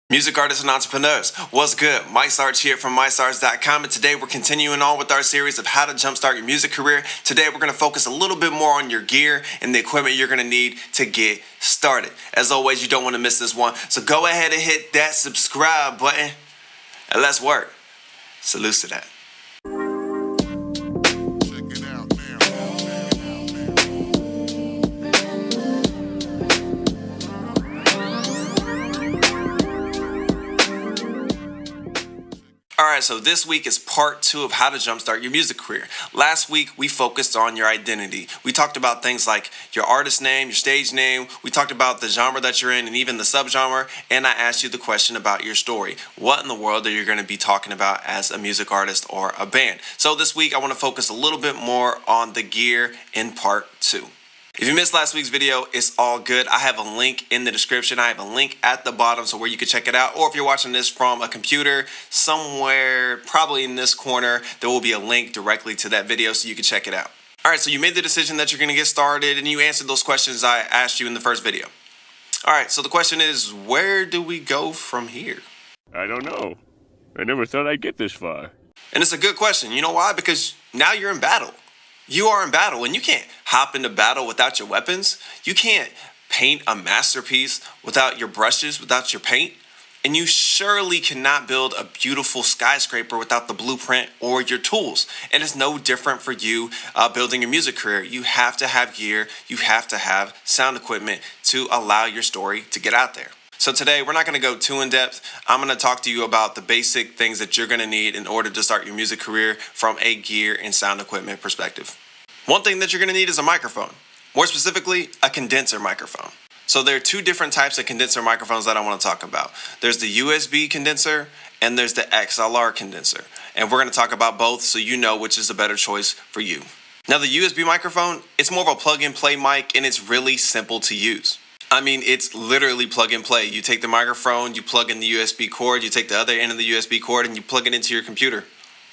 Music artists and entrepreneurs, what's good? Sarge here from MySarge.com, and today we're continuing on with our series of how to jumpstart your music career. Today we're going to focus a little bit more on your gear and the equipment you're going to need to get started. As always, you don't want to miss this one, so go ahead and hit that subscribe button and let's work. Salute to that. Alright, so this week is part 2 of how to jumpstart your music career. Last week, we focused on your identity. We talked about things like your artist name, your stage name. We talked about the genre that you're in and even the subgenre. And I asked you the question about your story. What in the world are you going to be talking about as a music artist or a band? So this week, I want to focus a little bit more on the gear in part 2. If you missed last week's video, it's all good. I have a link in the description. I have a link at the bottom so where you can check it out. Or if you're watching this from a computer, somewhere probably in this corner, there will be a link directly to that video so you can check it out. All right, so you made the decision that you're going to get started and you answered those questions I asked you in the first video. All right, so the question is, where do we go from here? I don't know. I never thought I'd get this far. And it's a good question. You know why? Because now you're in battle. You are in battle, and you can't hop into battle without your weapons. You can't paint a masterpiece without your brushes, without your paint. And you surely cannot build a beautiful skyscraper without the blueprint or your tools. And it's no different for you building your music career. You have to have gear. You have to have sound equipment to allow your story to get out there. So today, we're not going to go too in depth. I'm going to talk to you about the basic things that you're going to need in order to start your music career from a gear and sound equipment perspective. One thing that you're going to need is a microphone. More specifically, a condenser microphone. So there are two different types of condenser microphones that I want to talk about. There's the USB condenser and there's the XLR condenser. And we're going to talk about both so you know which is the better choice for you. Now the USB microphone, it's more of a plug and play mic and it's really simple to use. I mean, it's literally plug and play. You take the microphone, you plug in the USB cord, you take the other end of the USB cord and you plug it into your computer.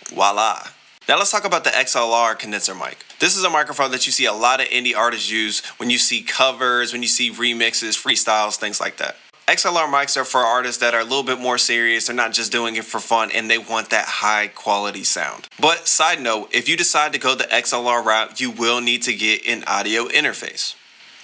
Voila. Now let's talk about the XLR condenser mic. This is a microphone that you see a lot of indie artists use when you see covers, when you see remixes, freestyles, things like that. XLR mics are for artists that are a little bit more serious. They're not just doing it for fun and they want that high quality sound. But side note, if you decide to go the XLR route, you will need to get an audio interface.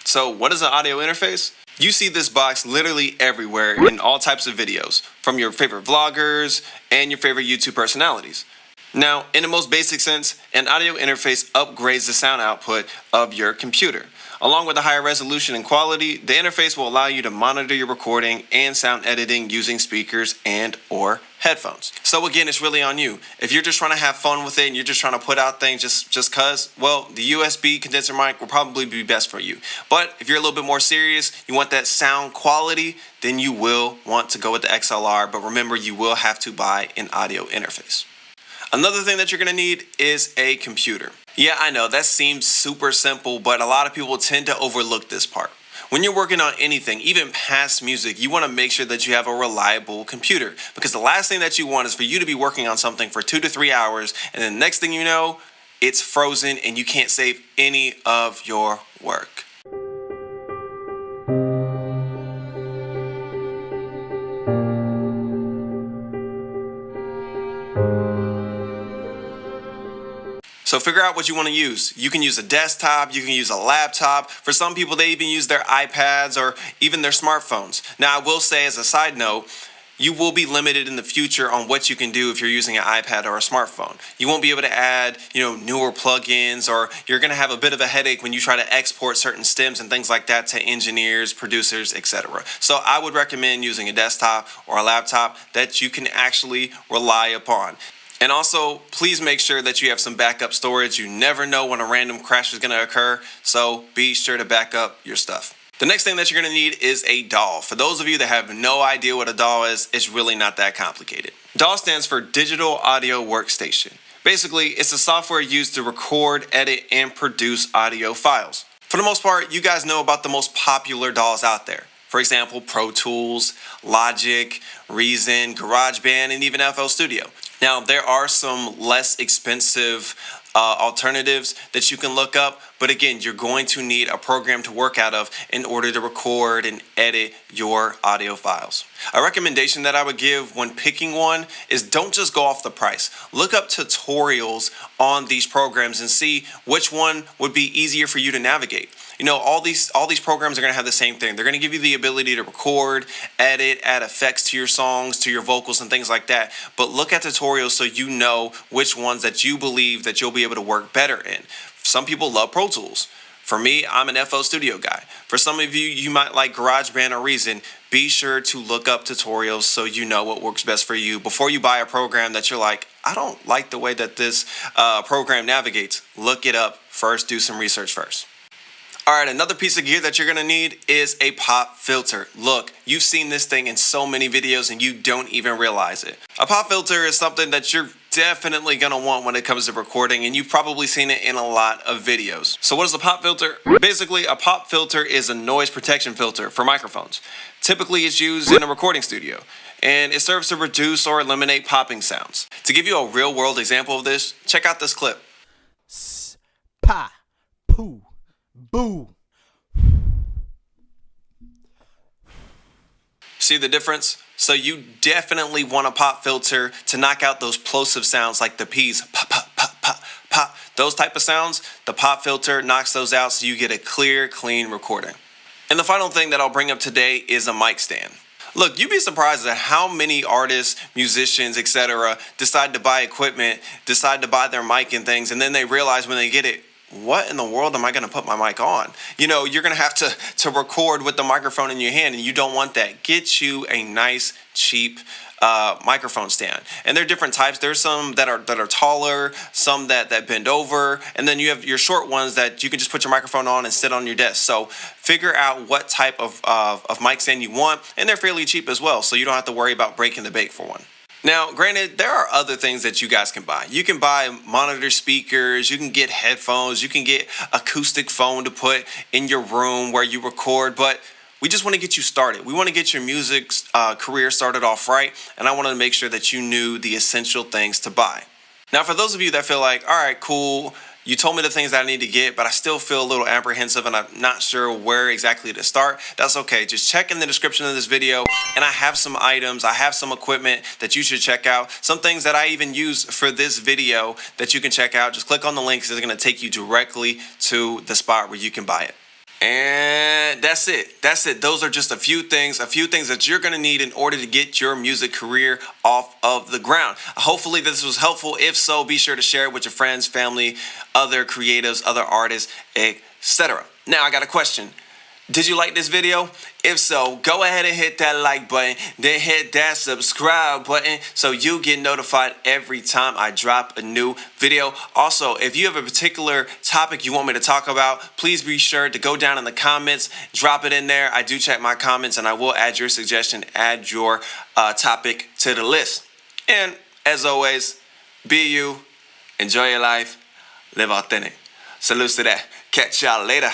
So what is an audio interface? You see this box literally everywhere in all types of videos, from your favorite vloggers and your favorite YouTube personalities. Now, in the most basic sense, an audio interface upgrades the sound output of your computer. Along with a higher resolution and quality, the interface will allow you to monitor your recording and sound editing using speakers and or headphones. So again, it's really on you. If you're just trying to have fun with it and you're just trying to put out things just cause, well, the USB condenser mic will probably be best for you. But if you're a little bit more serious, you want that sound quality, then you will want to go with the XLR. But remember, you will have to buy an audio interface. Another thing that you're going to need is a computer. Yeah, I know that seems super simple, but a lot of people tend to overlook this part. When you're working on anything, even past music, you want to make sure that you have a reliable computer, because the last thing that you want is for you to be working on something for 2 to 3 hours and then the next thing you know, it's frozen and you can't save any of your work. So figure out what you want to use. You can use a desktop, you can use a laptop. For some people, they even use their iPads or even their smartphones. Now, I will say as a side note, you will be limited in the future on what you can do if you're using an iPad or a smartphone. You won't be able to add, newer plugins, or you're going to have a bit of a headache when you try to export certain stems and things like that to engineers, producers, etc. So I would recommend using a desktop or a laptop that you can actually rely upon. And also, please make sure that you have some backup storage. You never know when a random crash is going to occur, so be sure to back up your stuff. The next thing that you're going to need is a DAW. For those of you that have no idea what a DAW is, it's really not that complicated. DAW stands for Digital Audio Workstation. Basically, it's the software used to record, edit, and produce audio files. For the most part, you guys know about the most popular DAWs out there. For example, Pro Tools, Logic, Reason, GarageBand, and even FL Studio. Now, there are some less expensive alternatives that you can look up. But again, you're going to need a program to work out of in order to record and edit your audio files. A recommendation that I would give when picking one is don't just go off the price. Look up tutorials on these programs and see which one would be easier for you to navigate. You know, all these programs are going to have the same thing. They're going to give you the ability to record, edit, add effects to your songs, to your vocals and things like that. But look at tutorials so you know which ones that you believe that you'll be able to work better in. Some people love Pro Tools. For me, I'm an FL Studio guy. For some of you, you might like GarageBand or Reason. Be sure to look up tutorials so you know what works best for you before you buy a program that you're like, I don't like the way that this program navigates. Look it up first. Do some research first. All right, another piece of gear that you're going to need is a pop filter. Look, you've seen this thing in so many videos and you don't even realize it. A pop filter is something that you're definitely going to want when it comes to recording, and you've probably seen it in a lot of videos. So what is a pop filter? Basically, a pop filter is a noise protection filter for microphones. Typically, it's used in a recording studio, and it serves to reduce or eliminate popping sounds. To give you a real-world example of this, check out this clip. Pa, poo. Boo. See the difference? So you definitely want a pop filter to knock out those plosive sounds like the P's, pop, pop, pop, pop, pop. Those type of sounds, the pop filter knocks those out so you get a clear, clean recording. And the final thing that I'll bring up today is a mic stand. Look, you'd be surprised at how many artists, musicians, etc. decide to buy equipment, decide to buy their mic and things, and then they realize when they get it, what in the world am I going to put my mic on? You know, you're going to have to record with the microphone in your hand, and you don't want that. Get you a nice, cheap microphone stand. And there are different types. There's some that are taller, some that bend over, and then you have your short ones that you can just put your microphone on and sit on your desk. So figure out what type of mic stand you want, and they're fairly cheap as well, so you don't have to worry about breaking the bank for one. Now, granted, there are other things that you guys can buy. You can buy monitor speakers, you can get headphones, you can get acoustic phone to put in your room where you record, but we just want to get you started. We want to get your music career started off right, and I wanted to make sure that you knew the essential things to buy. Now, for those of you that feel like, all right, cool, you told me the things that I need to get, but I still feel a little apprehensive and I'm not sure where exactly to start. That's okay. Just check in the description of this video, and I have some items, I have some equipment that you should check out. Some things that I even use for this video that you can check out. Just click on the links. It's going to take you directly to the spot where you can buy it. And that's it. Those are just a few things that you're going to need in order to get your music career off of the ground. Hopefully this was helpful. If so, be sure to share it with your friends, family, other creatives, other artists, etc. Now, I got a question. Did you like this video? If so, go ahead and hit that like button, then hit that subscribe button so you get notified every time I drop a new video. Also, if you have a particular topic you want me to talk about, please be sure to go down in the comments, drop it in there. I do check my comments, and I will add your suggestion, add your topic to the list. And as always, be you, enjoy your life, live authentic. Salutes to that. Catch y'all later.